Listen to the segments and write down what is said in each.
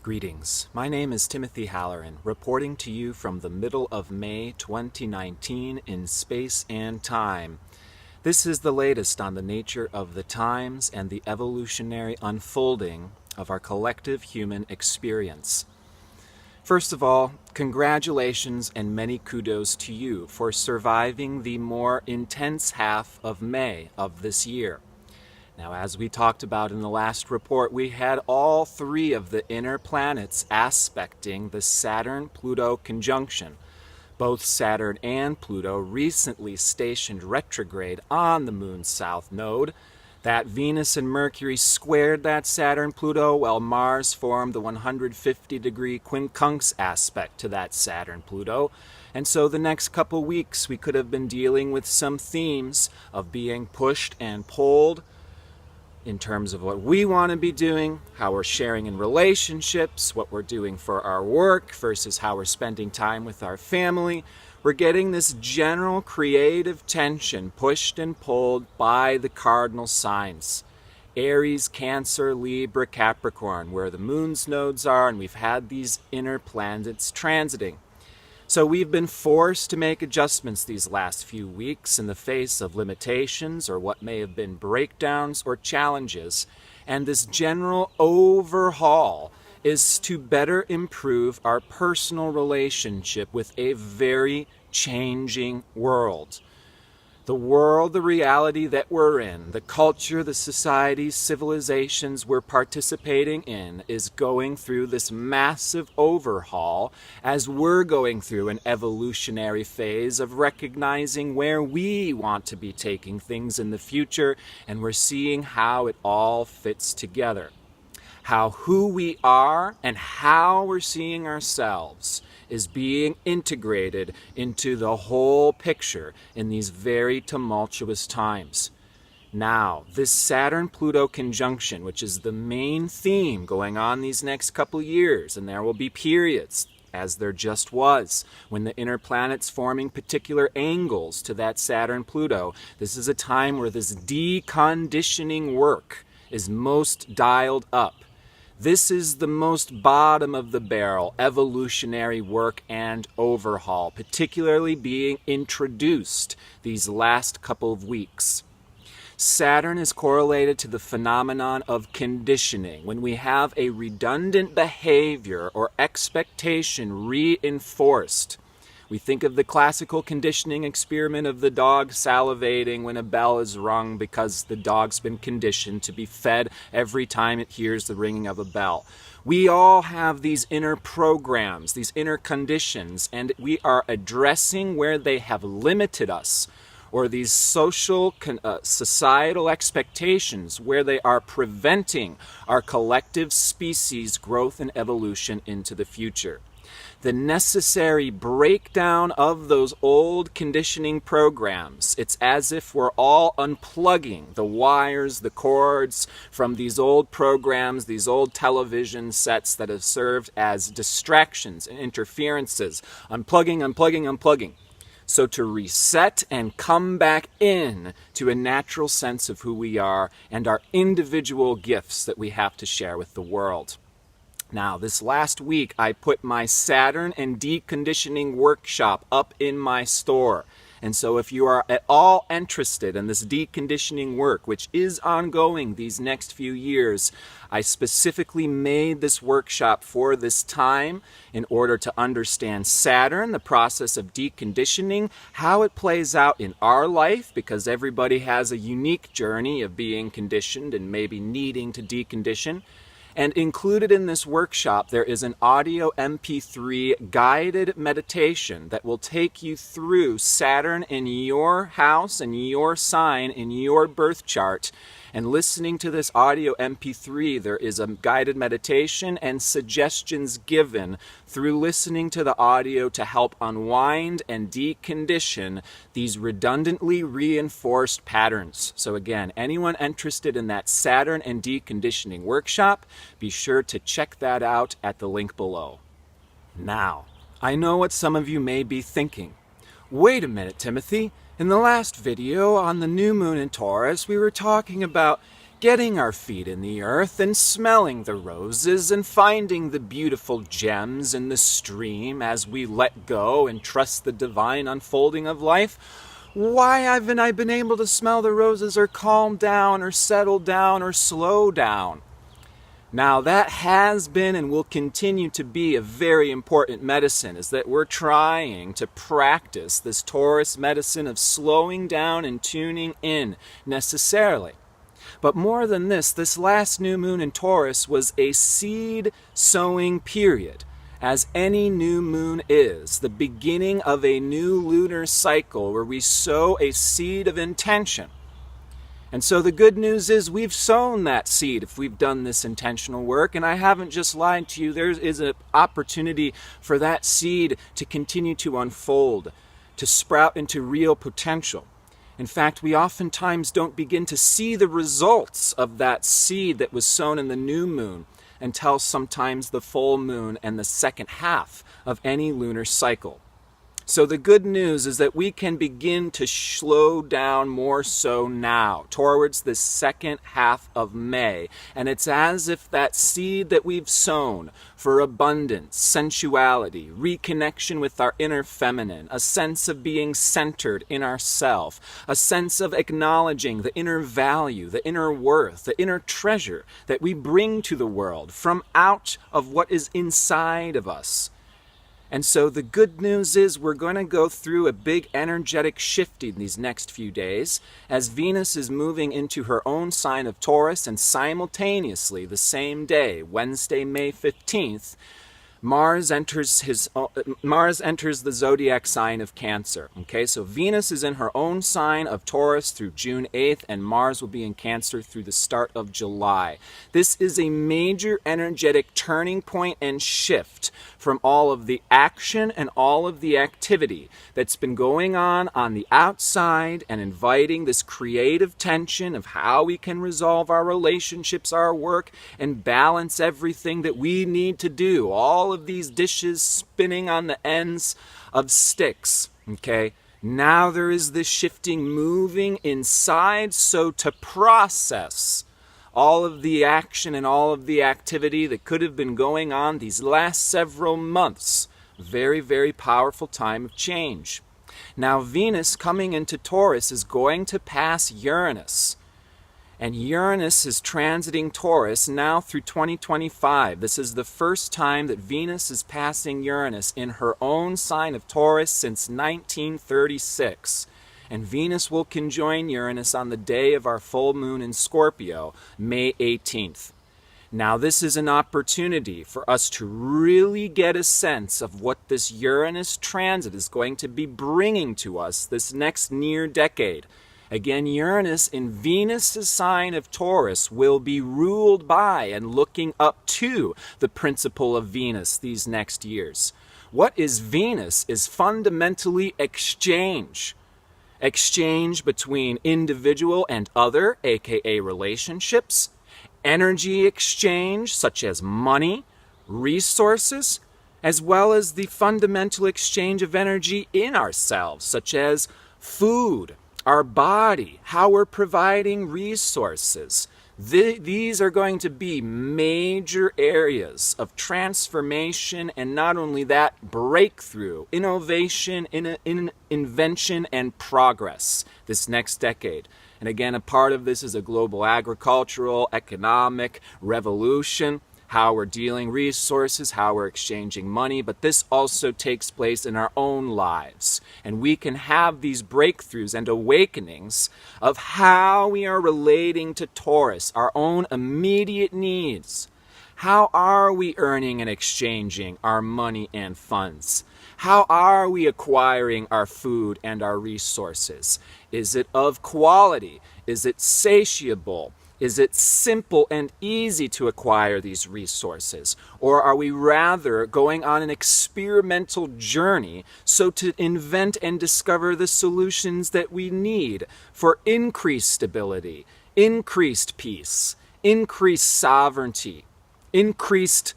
Greetings. My name is Timothy Halloran, reporting to you from the middle of May 2019 in space and time. This is the latest on the nature of the times and the evolutionary unfolding of our collective human experience. First of all, congratulations and many kudos to you for surviving the more intense half of May of this year. Now, as we talked about in the last report, we had all three of the inner planets aspecting the Saturn-Pluto conjunction. Both Saturn and Pluto recently stationed retrograde on the moon's south node. That Venus and Mercury squared that Saturn-Pluto, while Mars formed the 150-degree quincunx aspect to that Saturn-Pluto. And so the next couple weeks we could have been dealing with some themes of being pushed and pulled, in terms of what we want to be doing, how we're sharing in relationships, what we're doing for our work versus how we're spending time with our family. We're getting this general creative tension pushed and pulled by the cardinal signs. Aries, Cancer, Libra, Capricorn, where the moon's nodes are, and we've had these inner planets transiting. So we've been forced to make adjustments these last few weeks in the face of limitations or what may have been breakdowns or challenges. And this general overhaul is to better improve our personal relationship with a very changing world. The world, the reality that we're in, the culture, the societies, civilizations we're participating in is going through this massive overhaul as we're going through an evolutionary phase of recognizing where we want to be taking things in the future, and we're seeing how it all fits together. How who we are and how we're seeing ourselves is being integrated into the whole picture in these very tumultuous times. Now, this Saturn-Pluto conjunction, which is the main theme going on these next couple years, and there will be periods, as there just was, when the inner planets forming particular angles to that Saturn-Pluto. This is a time where this deconditioning work is most dialed up. This is the most bottom of the barrel evolutionary work and overhaul, particularly being introduced these last couple of weeks. Saturn is correlated to the phenomenon of conditioning. When we have a redundant behavior or expectation reinforced, we think of the classical conditioning experiment of the dog salivating when a bell is rung because the dog's been conditioned to be fed every time it hears the ringing of a bell. We all have these inner programs, these inner conditions, and we are addressing where they have limited us, or these social, societal expectations where they are preventing our collective species growth and evolution into the future. The necessary breakdown of those old conditioning programs. It's as if we're all unplugging the wires, the cords from these old programs, these old television sets that have served as distractions and interferences. Unplugging. So to reset and come back in to a natural sense of who we are and our individual gifts that we have to share with the world. Now, this last week, I put my Saturn and Deconditioning workshop up in my store. And so if you are at all interested in this deconditioning work, which is ongoing these next few years, I specifically made this workshop for this time in order to understand Saturn, the process of deconditioning, how it plays out in our life, because everybody has a unique journey of being conditioned and maybe needing to decondition. And included in this workshop, there is an audio MP3 guided meditation that will take you through Saturn in your house and your sign in your birth chart. And listening to this audio MP3, there is a guided meditation and suggestions given through listening to the audio to help unwind and decondition these redundantly reinforced patterns. So again, anyone interested in that Saturn and Deconditioning workshop, be sure to check that out at the link below. Now, I know what some of you may be thinking. Wait a minute, Timothy. In the last video on the new moon in Taurus, we were talking about getting our feet in the earth and smelling the roses and finding the beautiful gems in the stream as we let go and trust the divine unfolding of life, why haven't I been able to smell the roses or calm down or settle down or slow down? Now that has been and will continue to be a very important medicine, is that we're trying to practice this Taurus medicine of slowing down and tuning in necessarily. But more than this last new moon in Taurus was a seed sowing period, as any new moon is, the beginning of a new lunar cycle where we sow a seed of intention. And so the good news is we've sown that seed if we've done this intentional work, and I haven't just lied to you. There is an opportunity for that seed to continue to unfold, to sprout into real potential. In fact, we oftentimes don't begin to see the results of that seed that was sown in the new moon until sometimes the full moon and the second half of any lunar cycle. So the good news is that we can begin to slow down more so now towards the second half of May. And it's as if that seed that we've sown for abundance, sensuality, reconnection with our inner feminine, a sense of being centered in ourself, a sense of acknowledging the inner value, the inner worth, the inner treasure that we bring to the world from out of what is inside of us. And so the good news is we're going to go through a big energetic shift in these next few days as Venus is moving into her own sign of Taurus, and simultaneously the same day, Wednesday, May 15th, Mars enters the zodiac sign of Cancer. Okay, so Venus is in her own sign of Taurus through June 8th, and Mars will be in Cancer through the start of July. This is a major energetic turning point and shift from all of the action and all of the activity that's been going on the outside and inviting this creative tension of how we can resolve our relationships, our work, and balance everything that we need to do. All of these dishes spinning on the ends of sticks, okay? Now there is this shifting, moving inside, so to process all of the action and all of the activity that could have been going on these last several months. Very, very powerful time of change. Now Venus coming into Taurus is going to pass Uranus. And Uranus is transiting Taurus now through 2025. This is the first time that Venus is passing Uranus in her own sign of Taurus since 1936. And Venus will conjoin Uranus on the day of our full moon in Scorpio, May 18th. Now this is an opportunity for us to really get a sense of what this Uranus transit is going to be bringing to us this next near decade. Again, Uranus in Venus' sign of Taurus will be ruled by and looking up to the principle of Venus these next years. What is Venus is fundamentally exchange. Exchange between individual and other, aka relationships, energy exchange such as money, resources, as well as the fundamental exchange of energy in ourselves, such as food, our body, how we're providing resources. These are going to be major areas of transformation, and not only that, breakthrough, innovation, invention, and progress this next decade. And again, a part of this is a global agricultural, economic revolution, how we're dealing resources, how we're exchanging money, but this also takes place in our own lives. And we can have these breakthroughs and awakenings of how we are relating to Taurus, our own immediate needs. How are we earning and exchanging our money and funds? How are we acquiring our food and our resources? Is it of quality? Is it satiable? Is it simple and easy to acquire these resources? Or are we rather going on an experimental journey so to invent and discover the solutions that we need for increased stability, increased peace, increased sovereignty, increased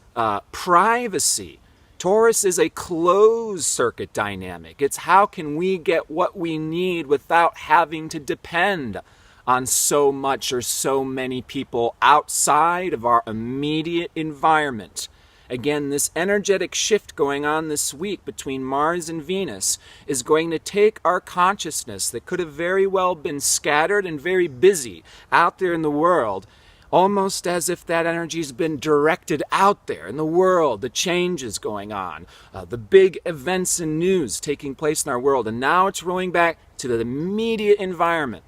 privacy? Taurus is a closed circuit dynamic. It's how can we get what we need without having to depend on so much or so many people outside of our immediate environment. Again, this energetic shift going on this week between Mars and Venus is going to take our consciousness that could have very well been scattered and very busy out there in the world, almost as if that energy's been directed out there in the world, the changes going on, the big events and news taking place in our world, and now it's rolling back to the immediate environment.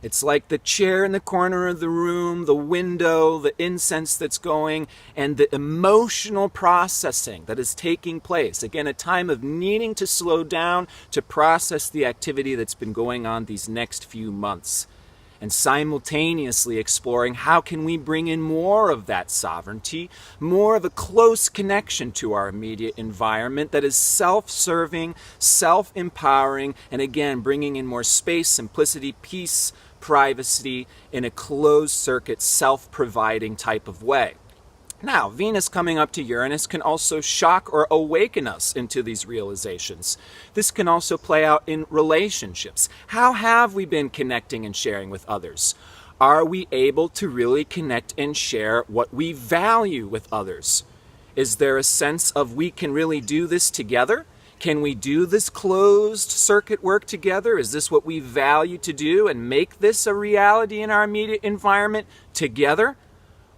It's like the chair in the corner of the room, the window, the incense that's going, and the emotional processing that is taking place. Again, a time of needing to slow down to process the activity that's been going on these next few months. And simultaneously exploring how can we bring in more of that sovereignty, more of a close connection to our immediate environment that is self-serving, self-empowering, and again, bringing in more space, simplicity, peace, privacy in a closed-circuit, self-providing type of way. Now, Venus coming up to Uranus can also shock or awaken us into these realizations. This can also play out in relationships. How have we been connecting and sharing with others? Are we able to really connect and share what we value with others? Is there a sense of we can really do this together? Can we do this closed circuit work together? Is this what we value to do and make this a reality in our immediate environment together?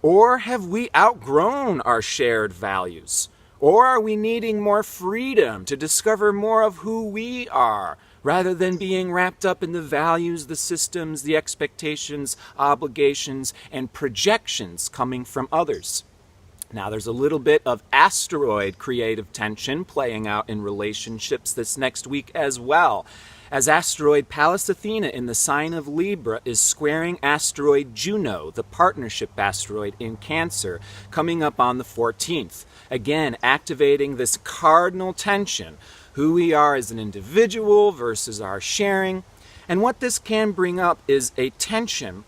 Or have we outgrown our shared values? Or are we needing more freedom to discover more of who we are, rather than being wrapped up in the values, the systems, the expectations, obligations, and projections coming from others? Now, there's a little bit of asteroid creative tension playing out in relationships this next week as well, as asteroid Pallas Athena in the sign of Libra is squaring asteroid Juno, the partnership asteroid in Cancer, coming up on the 14th. Again, activating this cardinal tension, who we are as an individual versus our sharing. And what this can bring up is a tension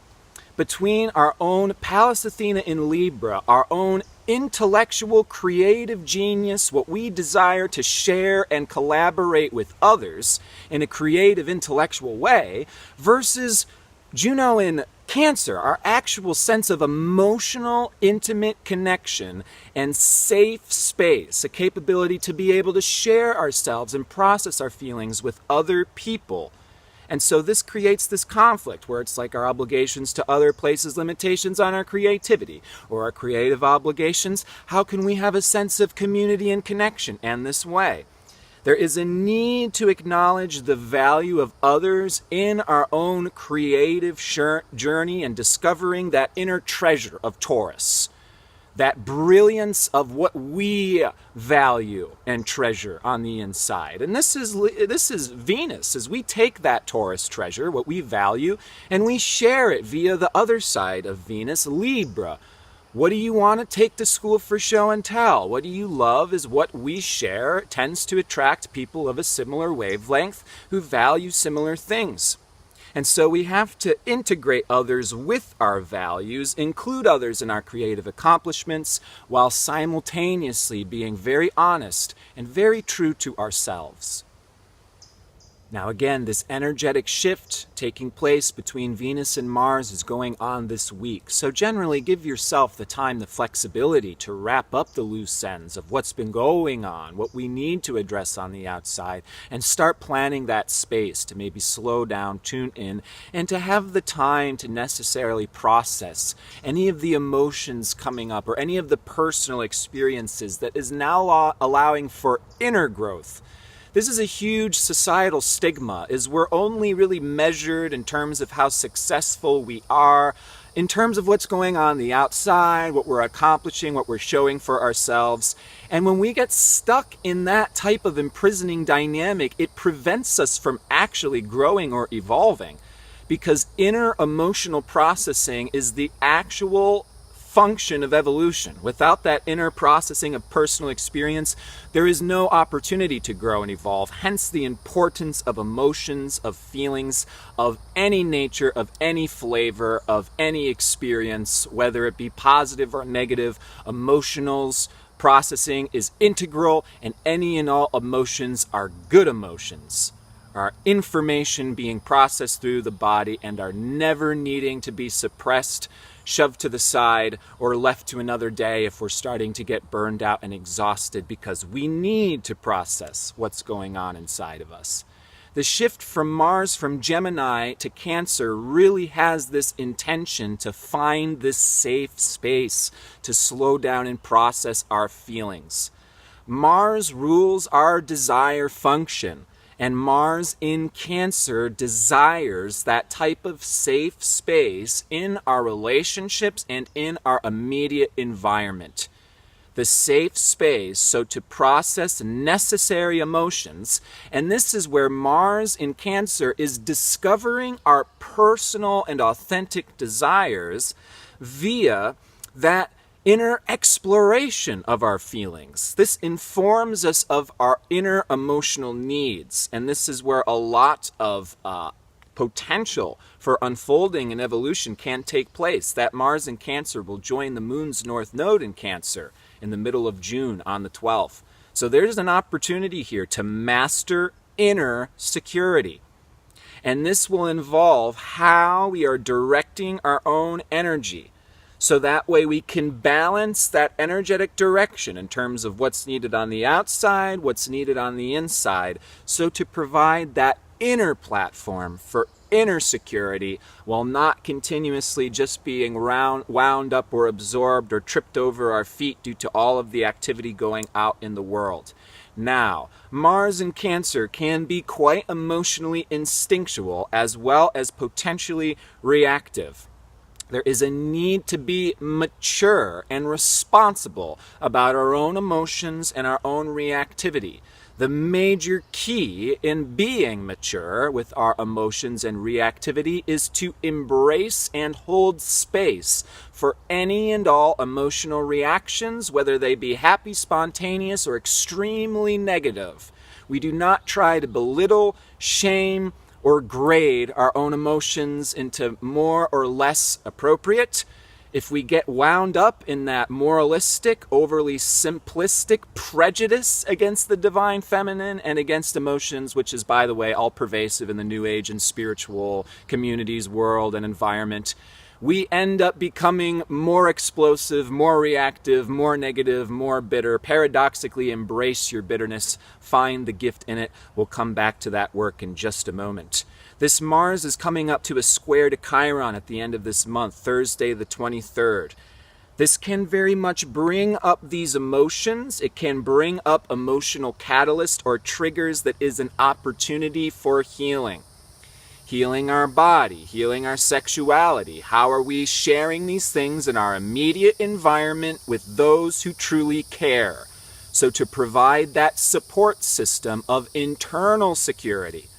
between our own Pallas Athena in Libra, our own intellectual creative genius, what we desire to share and collaborate with others in a creative intellectual way, versus Juno in Cancer, our actual sense of emotional, intimate connection and safe space, a capability to be able to share ourselves and process our feelings with other people. And so this creates this conflict where it's like our obligations to other places, limitations on our creativity or our creative obligations. How can we have a sense of community and connection? And this way, there is a need to acknowledge the value of others in our own creative journey and discovering that inner treasure of Taurus. That brilliance of what we value and treasure on the inside. And this is Venus, as we take that Taurus treasure, what we value, and we share it via the other side of Venus, Libra. What do you want to take to school for show and tell? What do you love is what we share. It tends to attract people of a similar wavelength who value similar things. And so we have to integrate others with our values, include others in our creative accomplishments, while simultaneously being very honest and very true to ourselves. Now again, this energetic shift taking place between Venus and Mars is going on this week. So generally give yourself the time, the flexibility to wrap up the loose ends of what's been going on, what we need to address on the outside, and start planning that space to maybe slow down, tune in, and to have the time to necessarily process any of the emotions coming up or any of the personal experiences that is now allowing for inner growth. This is a huge societal stigma, is we're only really measured in terms of how successful we are, in terms of what's going on the outside, what we're accomplishing, what we're showing for ourselves. And when we get stuck in that type of imprisoning dynamic, it prevents us from actually growing or evolving, because inner emotional processing is the actual function of evolution. Without that inner processing of personal experience, there is no opportunity to grow and evolve. Hence the importance of emotions, of feelings, of any nature, of any flavor, of any experience, whether it be positive or negative. Emotionals processing is integral, and any and all emotions are good emotions. our information being processed through the body and are never needing to be suppressed, shoved to the side, or left to another day if we're starting to get burned out and exhausted, because we need to process what's going on inside of us. The shift from Mars from Gemini to Cancer really has this intention to find this safe space to slow down and process our feelings. Mars rules our desire function, and Mars in Cancer desires that type of safe space in our relationships and in our immediate environment. The safe space, so to process necessary emotions, and this is where Mars in Cancer is discovering our personal and authentic desires via that inner exploration of our feelings. This informs us of our inner emotional needs, and this is where a lot of potential for unfolding and evolution can take place. That Mars in Cancer will join the Moon's North Node in Cancer in the middle of June on the 12th. So there's an opportunity here to master inner security. And this will involve how we are directing our own energy. So that way we can balance that energetic direction in terms of what's needed on the outside, what's needed on the inside. So to provide that inner platform for inner security while not continuously just being wound up or absorbed or tripped over our feet due to all of the activity going out in the world. Now, Mars in Cancer can be quite emotionally instinctual as well as potentially reactive. There is a need to be mature and responsible about our own emotions and our own reactivity. The major key in being mature with our emotions and reactivity is to embrace and hold space for any and all emotional reactions, whether they be happy, spontaneous, or extremely negative. We do not try to belittle, shame, or grade our own emotions into more or less appropriate. If we get wound up in that moralistic, overly simplistic prejudice against the divine feminine and against emotions, which is, by the way, all pervasive in the New Age and spiritual communities, world, and environment, we end up becoming more explosive, more reactive, more negative, more bitter. Paradoxically, embrace your bitterness, find the gift in it. We'll come back to that work in just a moment. This Mars is coming up to a square to Chiron at the end of this month, Thursday the 23rd. This can very much bring up these emotions. It can bring up emotional catalyst or triggers that is an opportunity for healing. Healing our body, healing our sexuality. How are we sharing these things in our immediate environment with those who truly care? So to provide that support system of internal security.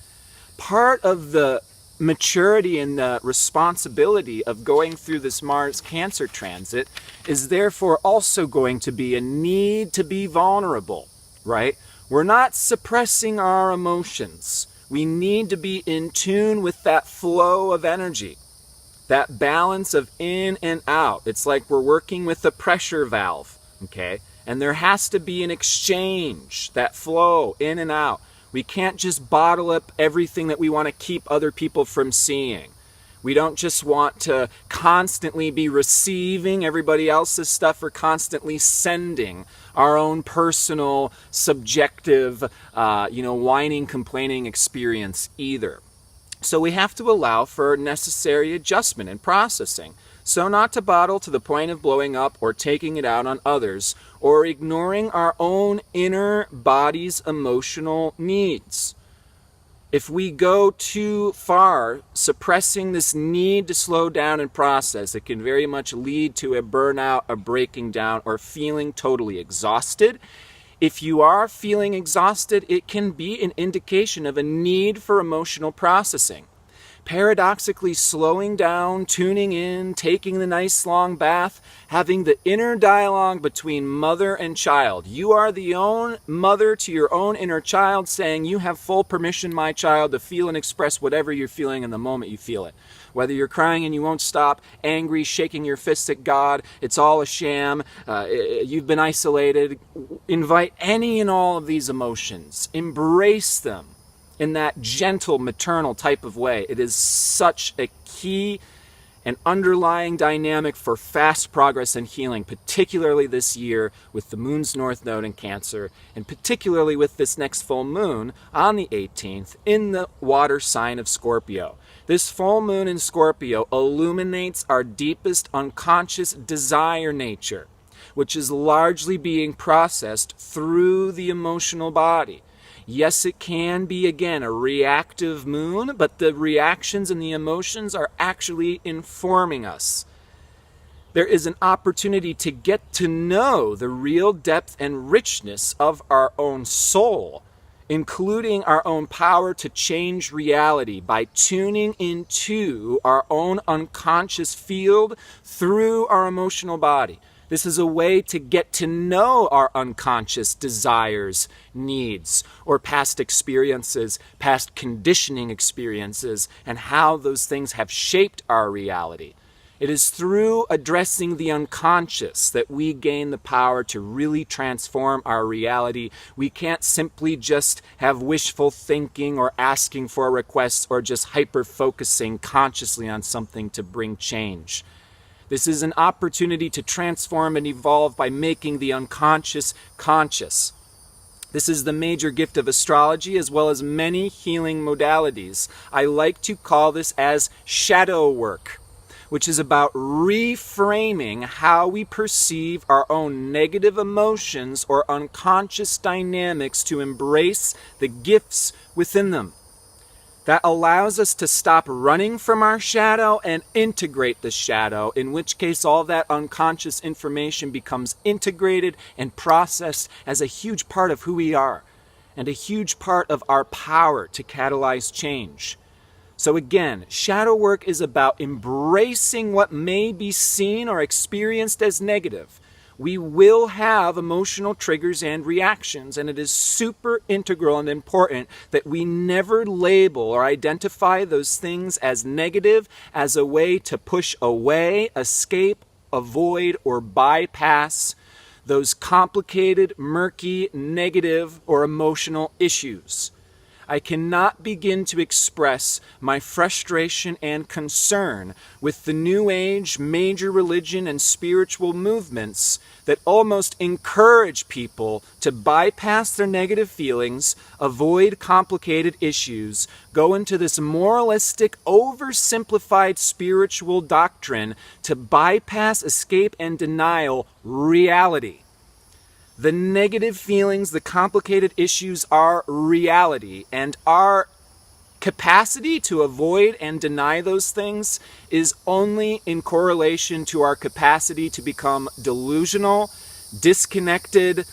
Part of the maturity and the responsibility of going through this Mars Cancer transit is therefore also going to be a need to be vulnerable, right? We're not suppressing our emotions. We need to be in tune with that flow of energy, that balance of in and out. It's like we're working with a pressure valve, okay? And there has to be an exchange, that flow in and out. We can't just bottle up everything that we want to keep other people from seeing. We don't just want to constantly be receiving everybody else's stuff or constantly sending our own personal, subjective, whining, complaining experience either. So we have to allow for necessary adjustment and processing. So not to bottle to the point of blowing up or taking it out on others or ignoring our own inner body's emotional needs. If we go too far suppressing this need to slow down and process, it can very much lead to a burnout, a breaking down, or feeling totally exhausted. If you are feeling exhausted, it can be an indication of a need for emotional processing. Paradoxically, slowing down, tuning in, taking the nice long bath, having the inner dialogue between mother and child. You are the own mother to your own inner child, saying you have full permission, my child, to feel and express whatever you're feeling in the moment you feel it. Whether you're crying and you won't stop, angry, shaking your fist at God, it's all a sham, you've been isolated. Invite any and all of these emotions. Embrace them. in that gentle, maternal type of way. It is such a key and underlying dynamic for fast progress and healing, particularly this year with the moon's north node in Cancer, and particularly with this next full moon on the 18th in the water sign of Scorpio. This full moon in Scorpio illuminates our deepest unconscious desire nature, which is largely being processed through the emotional body. Yes, it can be, again, a reactive moon, but the reactions and the emotions are actually informing us. There is an opportunity to get to know the real depth and richness of our own soul, including our own power to change reality by tuning into our own unconscious field through our emotional body. This is a way to get to know our unconscious desires, needs, or past experiences, past conditioning experiences, and how those things have shaped our reality. It is through addressing the unconscious that we gain the power to really transform our reality. We can't simply just have wishful thinking or asking for requests or just hyper-focusing consciously on something to bring change. This is an opportunity to transform and evolve by making the unconscious conscious. This is the major gift of astrology as well as many healing modalities. I like to call this as shadow work, which is about reframing how we perceive our own negative emotions or unconscious dynamics to embrace the gifts within them. That allows us to stop running from our shadow and integrate the shadow, in which case all that unconscious information becomes integrated and processed as a huge part of who we are and a huge part of our power to catalyze change. So again, shadow work is about embracing what may be seen or experienced as negative. We will have emotional triggers and reactions, and it is super integral and important that we never label or identify those things as negative as a way to push away, escape, avoid, or bypass those complicated, murky, negative, or emotional issues. I cannot begin to express my frustration and concern with the New Age, major religion, and spiritual movements that almost encourage people to bypass their negative feelings, avoid complicated issues, go into this moralistic, oversimplified spiritual doctrine to bypass, escape, and denial reality. The negative feelings, the complicated issues are reality, and our capacity to avoid and deny those things is only in correlation to our capacity to become delusional, disconnected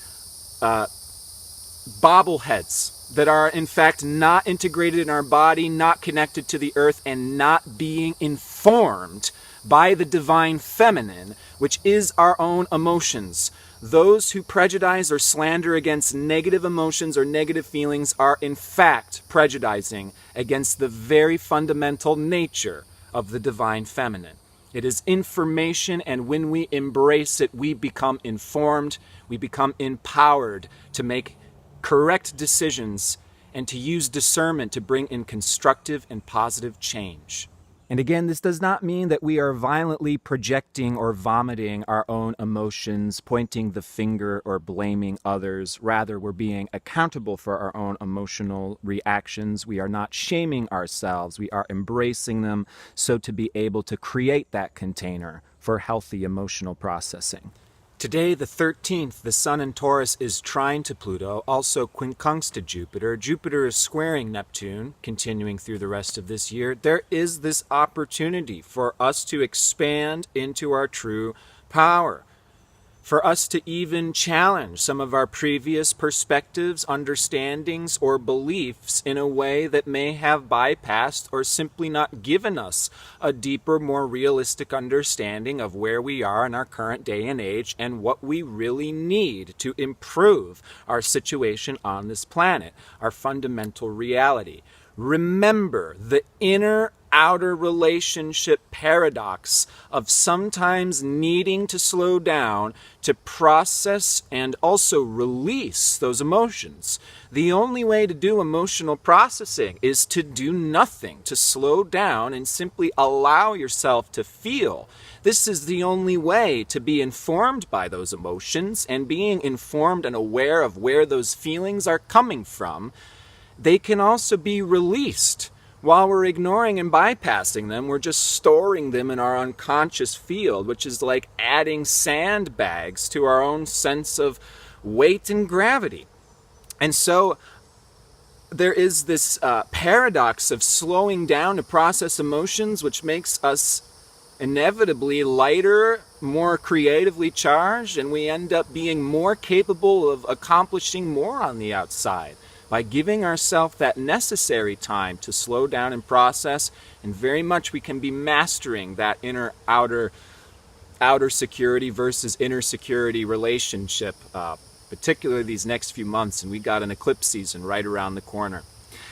bobbleheads that are in fact not integrated in our body, not connected to the earth, and not being informed by the divine feminine, which is our own emotions. Those who prejudice or slander against negative emotions or negative feelings are in fact prejudicing against the very fundamental nature of the divine feminine. It is information, and when we embrace it, we become informed, we become empowered to make correct decisions and to use discernment to bring in constructive and positive change. And again, this does not mean that we are violently projecting or vomiting our own emotions, pointing the finger or blaming others. Rather, we're being accountable for our own emotional reactions. We are not shaming ourselves. We are embracing them so to be able to create that container for healthy emotional processing. Today, the 13th, the Sun in Taurus is trine to Pluto, also quincunx to Jupiter. Jupiter is squaring Neptune, continuing through the rest of this year. There is this opportunity for us to expand into our true power, for us to even challenge some of our previous perspectives, understandings, or beliefs in a way that may have bypassed or simply not given us a deeper, more realistic understanding of where we are in our current day and age and what we really need to improve our situation on this planet, our fundamental reality. Remember, the inner outer relationship paradox of sometimes needing to slow down to process and also release those emotions. The only way to do emotional processing is to do nothing, to slow down and simply allow yourself to feel. This is the only way to be informed by those emotions, and being informed and aware of where those feelings are coming from, they can also be released. While we're ignoring and bypassing them, we're just storing them in our unconscious field, which is like adding sandbags to our own sense of weight and gravity. And so there is this paradox of slowing down to process emotions, which makes us inevitably lighter, more creatively charged, and we end up being more capable of accomplishing more on the outside by giving ourselves that necessary time to slow down and process. And very much we can be mastering that inner outer security versus inner security relationship, particularly these next few months, and we got an eclipse season right around the corner.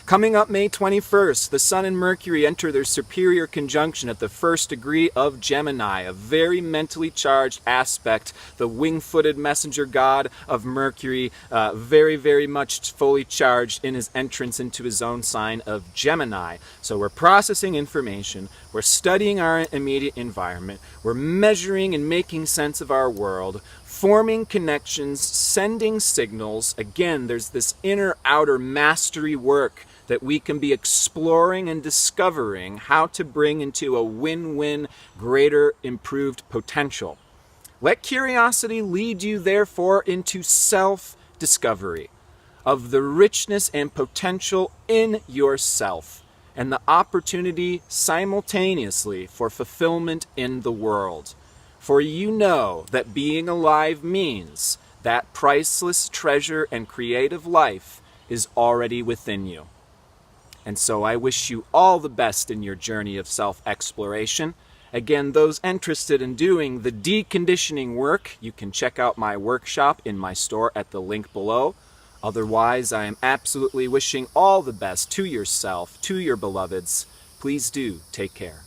Coming up May 21st, the Sun and Mercury enter their superior conjunction at the 1st degree of Gemini, a very mentally charged aspect, the wing-footed messenger god of Mercury, very, very much fully charged in his entrance into his own sign of Gemini. So we're processing information, we're studying our immediate environment, we're measuring and making sense of our world, forming connections, sending signals. Again, there's this inner-outer mastery work that we can be exploring and discovering how to bring into a win-win, greater, improved potential. Let curiosity lead you, therefore, into self-discovery of the richness and potential in yourself and the opportunity simultaneously for fulfillment in the world. For you know that being alive means that priceless treasure and creative life is already within you. And so I wish you all the best in your journey of self-exploration. Again, those interested in doing the deconditioning work, you can check out my workshop in my store at the link below. Otherwise, I am absolutely wishing all the best to yourself, to your beloveds. Please do take care.